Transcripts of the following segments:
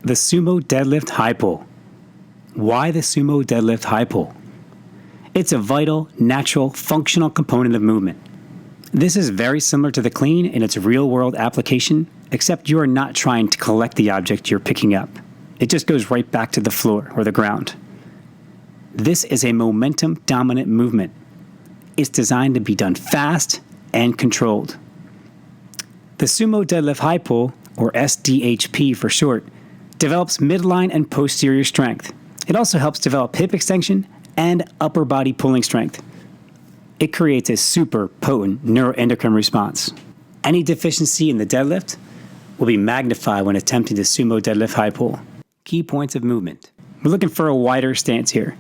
The Sumo Deadlift High Pull. Why the Sumo Deadlift High Pull? It's a vital, natural, functional component of movement. This is very similar to the clean in its real-world application, except you are not trying to collect the object you're picking up. It just goes right back to the floor or the ground. This is a momentum-dominant movement. It's designed to be done fast and controlled. The Sumo Deadlift High Pull, or SDHP for short, develops midline and posterior strength. It also helps develop hip extension and upper body pulling strength. It creates a super potent neuroendocrine response. Any deficiency in the deadlift will be magnified when attempting the Sumo Deadlift High Pull. Key points of movement. We're looking for a wider stance here.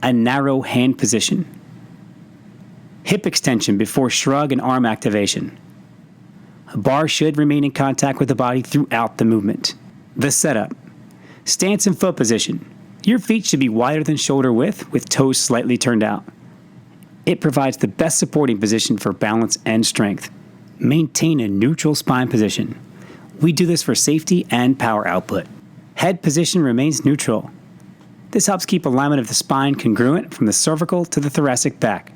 A narrow hand position. Hip extension before shrug and arm activation. A bar should remain in contact with the body throughout the movement. The setup. Stance and foot position. Your feet should be wider than shoulder width with toes slightly turned out. It provides the best supporting position for balance and strength. Maintain a neutral spine position. We do this for safety and power output. Head position remains neutral. This helps keep alignment of the spine congruent from the cervical to the thoracic back.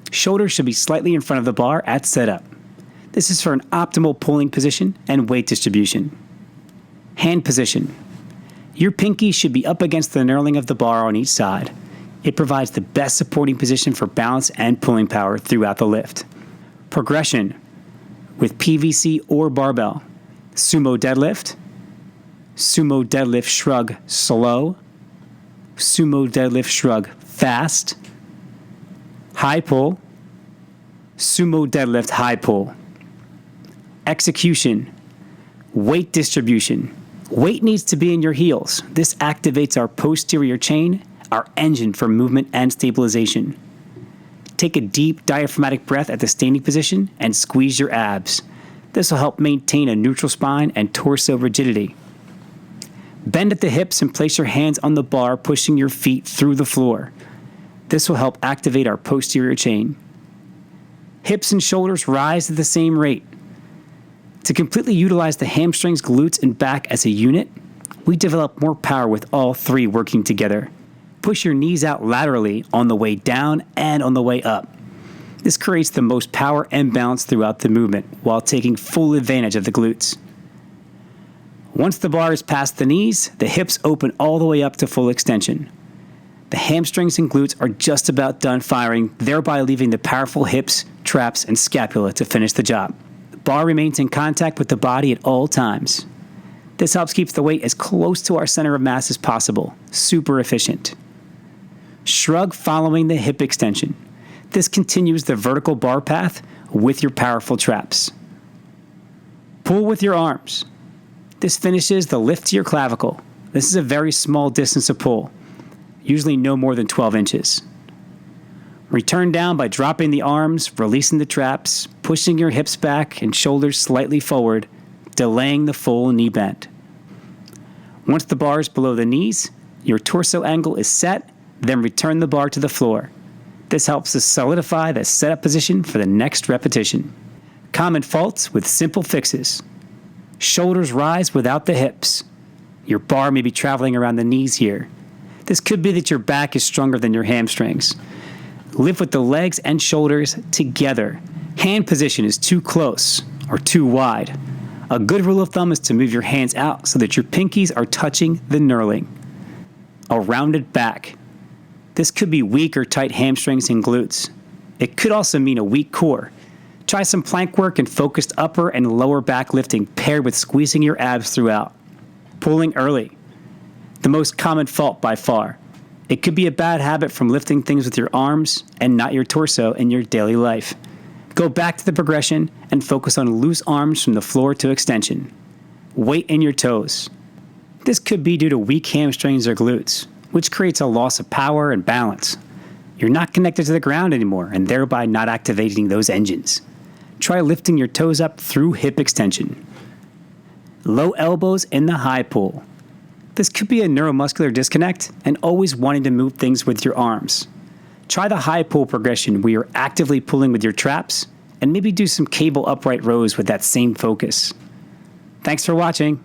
Shoulders should be slightly in front of the bar at setup. This is for an optimal pulling position and weight distribution. Hand position. Your pinky should be up against the knurling of the bar on each side. It provides the best supporting position for balance and pulling power throughout the lift. Progression with PVC or barbell. Sumo deadlift, Sumo deadlift shrug slow, Sumo deadlift shrug fast, high pull, Sumo deadlift high pull. Execution, weight distribution. Weight needs to be in your heels. This activates our posterior chain, our engine for movement and stabilization. Take a deep diaphragmatic breath at the standing position and squeeze your abs. This will help maintain a neutral spine and torso rigidity. Bend at the hips and place your hands on the bar, pushing your feet through the floor. This will help activate our posterior chain. Hips and shoulders rise at the same rate. To completely utilize the hamstrings, glutes, and back as a unit, we develop more power with all three working together. Push your knees out laterally on the way down and on the way up. This creates the most power and balance throughout the movement while taking full advantage of the glutes. Once the bar is past the knees, the hips open all the way up to full extension. The hamstrings and glutes are just about done firing, thereby leaving the powerful hips, traps, and scapula to finish the job. The bar remains in contact with the body at all times. This helps keep the weight as close to our center of mass as possible. Super efficient. Shrug following the hip extension. This continues the vertical bar path with your powerful traps. Pull with your arms. This finishes the lift to your clavicle. This is a very small distance to pull, usually no more than 12 inches. Return down by dropping the arms, releasing the traps, pushing your hips back and shoulders slightly forward, delaying the full knee bend. Once the bar is below the knees, your torso angle is set, then return the bar to the floor. This helps us solidify the setup position for the next repetition. Common faults with simple fixes. Shoulders rise without the hips. Your bar may be traveling around the knees here. This could be that your back is stronger than your hamstrings. Lift with the legs and shoulders together. Hand position is too close or too wide. A good rule of thumb is to move your hands out so that your pinkies are touching the knurling. A rounded back. This could be weak or tight hamstrings and glutes. It could also mean a weak core. Try some plank work and focused upper and lower back lifting paired with squeezing your abs throughout. Pulling early. The most common fault by far. It could be a bad habit from lifting things with your arms and not your torso in your daily life. Go back to the progression and focus on loose arms from the floor to extension. Weight in your toes. This could be due to weak hamstrings or glutes, which creates a loss of power and balance. You're not connected to the ground anymore and thereby not activating those engines. Try lifting your toes up through hip extension. Low elbows in the high pull. This could be a neuromuscular disconnect and always wanting to move things with your arms. Try the high pull progression where you're actively pulling with your traps and maybe do some cable upright rows with that same focus. Thanks for watching.